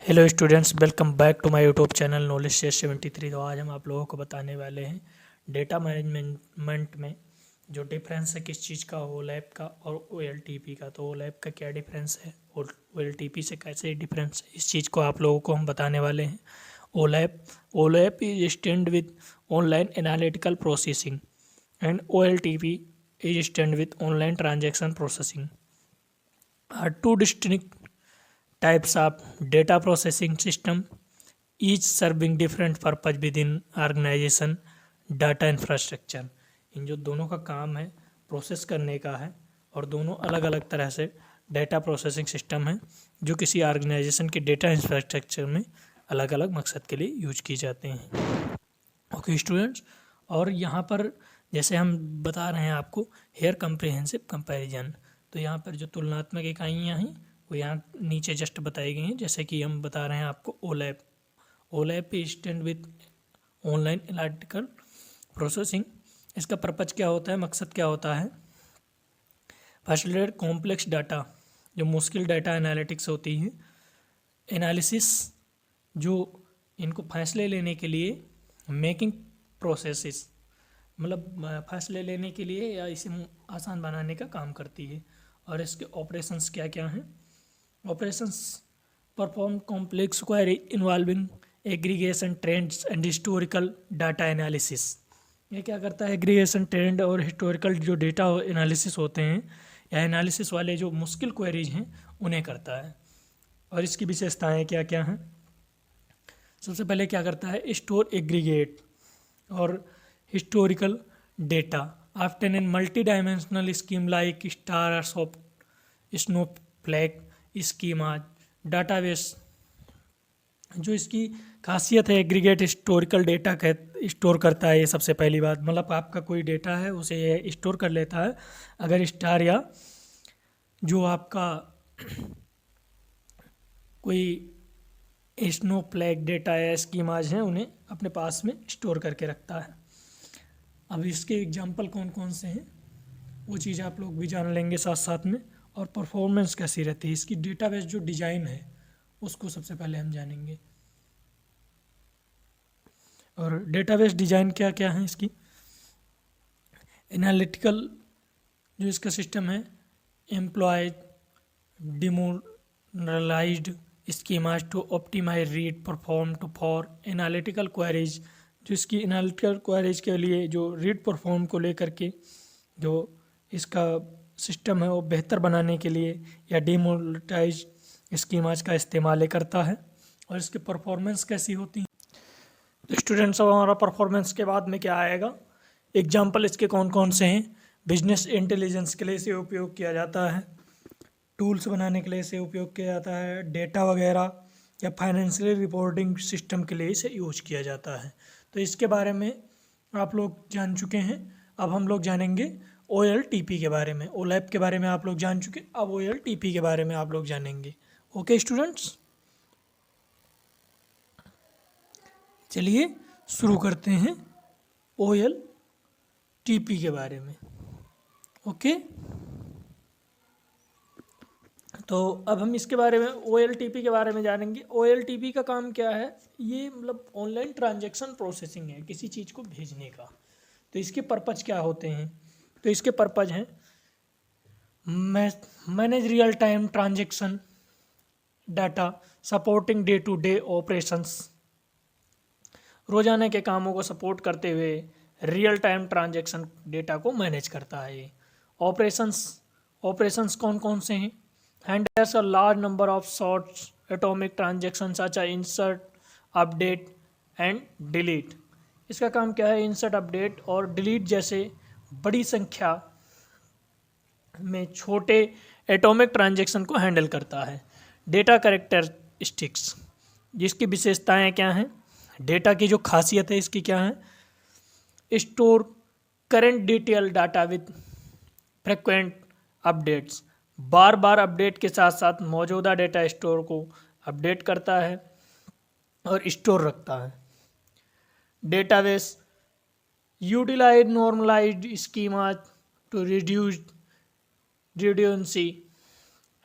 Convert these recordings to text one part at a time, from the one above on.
Hello students, welcome back to my YouTube channel knowledge share 73। तो आज हम आप लोगों को बताने वाले हैं डेटा मैनेजमेंट में जो डिफरेंस है किस चीज़ का, ओलैप का और ओएलटीपी का। तो ओलैप का क्या डिफरेंस है और ओएलटीपी से कैसे डिफरेंस है, इस चीज़ को आप लोगों को हम बताने वाले हैं। OLAP is stand with online analytical processing and OLTP is stand with online transaction processing are two distinct types of data processing system, each serving different purpose within organization data infrastructure। इन जो दोनों का काम है process करने का है और दोनों अलग अलग तरह से डेटा प्रोसेसिंग सिस्टम है जो किसी ऑर्गेनाइजेशन के डेटा इंफ्रास्ट्रक्चर में अलग अलग मकसद के लिए यूज किए जाते हैं। ओके स्टूडेंट्स, और यहाँ पर जैसे हम बता रहे हैं आपको हेयर कंप्रिहेंसिव कंपैरिजन, तो यहाँ पर जो तुलनात्मक इकाइयाँ हैं वो यहाँ नीचे जस्ट बताई गई हैं। जैसे कि हम बता रहे हैं आपको OLAP stand with online analytical processing. इसका पर्पज क्या होता है, मकसद क्या होता है? फैसिलिटेट कॉम्प्लेक्स डाटा, जो मुश्किल डाटा एनालिटिक्स होती है, एनालिसिस, जो इनको फैसले लेने के लिए, मेकिंग प्रोसेसेस, मतलब फैसले लेने के लिए या इसे आसान बनाने का काम करती है। और इसके ऑपरेशंस क्या क्या हैं? Operations perform complex query involving aggregation trends and historical data analysis। ये क्या करता है? एग्रीगेशन ट्रेंड और हिस्टोरिकल जो डेटा एनालिसिस होते हैं या एनालिसिस वाले जो मुश्किल क्वेरीज हैं उन्हें करता है। और इसकी विशेषताएं क्या क्या हैं? सबसे पहले क्या करता है? स्टोर एग्रीगेट और historical data after in multi dimensional scheme like star soft snowflake schema database. जो इसकी खासियत है, एग्रीगेट हिस्टोरिकल डेटा स्टोर करता है। ये सबसे पहली बात, मतलब आपका कोई डेटा है उसे ये स्टोर कर लेता है। अगर स्टार या जो आपका कोई स्नोफ्लैक डेटा या स्कीमाज हैं उन्हें अपने पास में स्टोर करके रखता है। अब इसके एग्जांपल कौन कौन से हैं वो चीज़ आप लोग भी जान लेंगे साथ साथ में। और परफॉर्मेंस कैसी रहती है इसकी, डेटाबेस जो डिज़ाइन है उसको सबसे पहले हम जानेंगे। और डेटाबेस डिज़ाइन क्या क्या है इसकी? एनालिटिकल जो इसका सिस्टम है, employ demoralized schemas to optimise read perform to for analytical queries. जो इसकी एनालिटिकल क्वेरीज के लिए जो रीड परफॉर्म को लेकर के जो इसका सिस्टम है वो बेहतर बनाने के लिए या डिमोनेटाइज स्कीमाज का इस्तेमाल करता है। और इसकी परफॉर्मेंस कैसी होती है? तो स्टूडेंट्स, अब हमारा परफॉर्मेंस के बाद में क्या आएगा? एग्जांपल इसके कौन कौन से हैं? बिजनेस इंटेलिजेंस के लिए इसे उपयोग किया जाता है, टूल्स बनाने के लिए इसे उपयोग किया जाता है, डेटा वगैरह या फाइनेंशियल रिपोर्टिंग सिस्टम के लिए इसे यूज किया जाता है। तो इसके बारे में आप लोग जान चुके हैं। अब हम लोग जानेंगे ओएलटीपी के बारे में। ओलैप के बारे में आप लोग जान चुके, अब ओएलटीपी के बारे में आप लोग जानेंगे। ओके स्टूडेंट्स, चलिए शुरू करते हैं ओएलटीपी के बारे में। ओके, तो अब हम इसके बारे में ओएलटीपी के बारे में जानेंगे। ओएलटीपी का काम क्या है? ये मतलब ऑनलाइन ट्रांजैक्शन प्रोसेसिंग है किसी चीज़ को भेजने का। तो इसके पर्पज क्या होते हैं? तो इसके पर्पज हैं manage real time transaction data supporting day to day operations. रोजाना के कामों को सपोर्ट करते हुए रियल टाइम ट्रांजैक्शन डेटा को मैनेज करता है। ऑपरेशंस कौन कौन से हैं? Handles a large number of shorts atomic transaction such as insert, update and delete. इसका काम क्या है? इंसर्ट, अपडेट और डिलीट जैसे बड़ी संख्या में छोटे एटॉमिक ट्रांजैक्शन को हैंडल करता है। डेटा कैरेक्टरिस्टिक्स, जिसकी विशेषताएं क्या हैं? डेटा की जो खासियत है इसकी क्या है? Store current detail data with frequent updates, bar bar update के साथ साथ मौजूदा डेटा स्टोर को अपडेट करता है और स्टोर रखता है। Database utilize normalized schema to reduce redundancy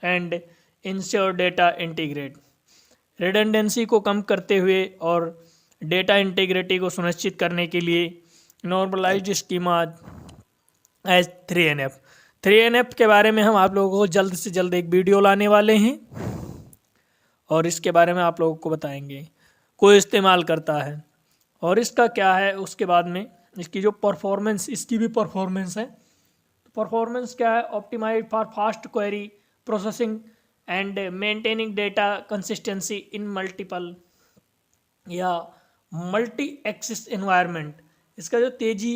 and ensure data integrate। Redundancy को कम करते हुए और डेटा इंटीग्रिटी को सुनिश्चित करने के लिए normalised schema as 3NF। 3NF के बारे में हम आप लोगों को जल्द से जल्द एक वीडियो लाने वाले हैं और इसके बारे में आप लोगों को बताएंगे कोई इस्तेमाल करता है और इसका क्या है। उसके बाद में इसकी जो परफॉर्मेंस, इसकी भी परफॉर्मेंस है। तो परफॉर्मेंस क्या है? Optimize for fast query processing and maintaining data consistency in multiple या मल्टी एक्सेस एनवायरनमेंट। इसका जो तेज़ी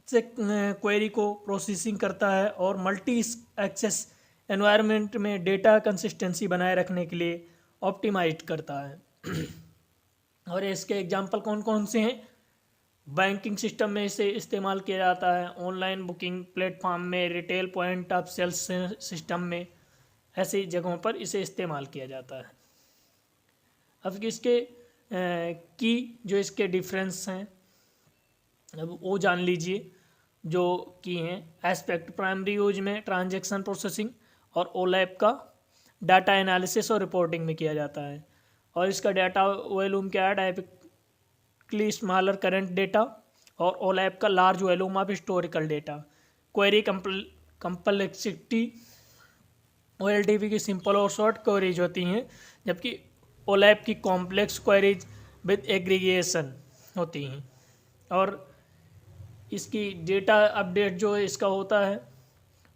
से क्वेरी को प्रोसेसिंग करता है और मल्टी एक्सेस एनवायरनमेंट में डेटा कंसिस्टेंसी बनाए रखने के लिए ऑप्टिमाइज करता है। और इसके एग्जांपल कौन कौन से हैं? बैंकिंग सिस्टम में इसे इस्तेमाल किया जाता है, ऑनलाइन बुकिंग प्लेटफॉर्म में, retail point of sales system में, ऐसी जगहों पर इसे इस्तेमाल किया जाता है। अब इसके की जो इसके डिफरेंस हैं अब वो जान लीजिए जो की हैं। एस्पेक्ट प्राइमरी यूज में ट्रांजैक्शन प्रोसेसिंग और ओलैप का डाटा एनालिसिस और रिपोर्टिंग में किया जाता है। और इसका डाटा वॉल्यूम क्या है? टाइपिकली स्मॉलर करंट डेटा और ओलैप का large volume of historical data. Query complexity OLTP की सिंपल और शॉर्ट क्वेरीज होती हैं, जबकि ओलैप की कॉम्प्लेक्स क्वेरीज विद एग्रीगेशन होती हैं। और इसकी डेटा अपडेट जो इसका होता है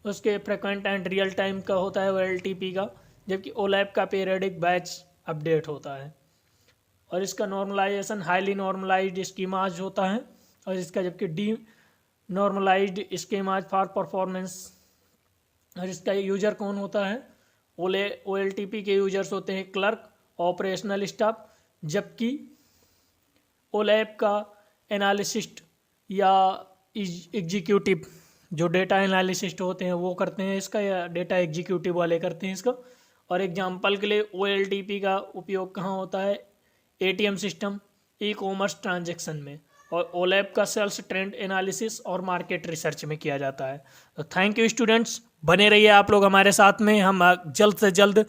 उसके फ्रिक्वेंट एंड रियल टाइम का होता है OLTP का, जबकि ओलैप का पीरियडिक बैच अपडेट होता है। और इसका नॉर्मलाइजेशन हाईली नॉर्मलाइज्ड स्कीमाज होता है और इसका जबकि denormalized schemas for performance. और इसका यूजर कौन होता है? OLTP के यूजर्स होते हैं क्लर्क, ऑपरेशनल स्टाफ, जबकि ओलैप का एनालिसिस्ट या एग्जीक्यूटिव जो डेटा एनालिसिस्ट होते हैं वो करते हैं इसका, या डेटा एग्जीक्यूटिव वाले करते हैं इसका। और एग्जांपल के लिए OLTP का उपयोग कहाँ होता है? ATM सिस्टम, ई-कॉमर्स ट्रांजैक्शन में, और ओलैप का सेल्स ट्रेंड एनालिसिस और मार्केट रिसर्च में किया जाता है। तो थैंक यू स्टूडेंट्स, बने रहिए आप लोग हमारे साथ में। हम जल्द से जल्द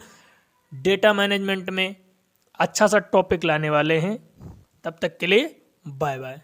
डेटा मैनेजमेंट में अच्छा सा टॉपिक लाने वाले हैं। तब तक के लिए बाय बाय।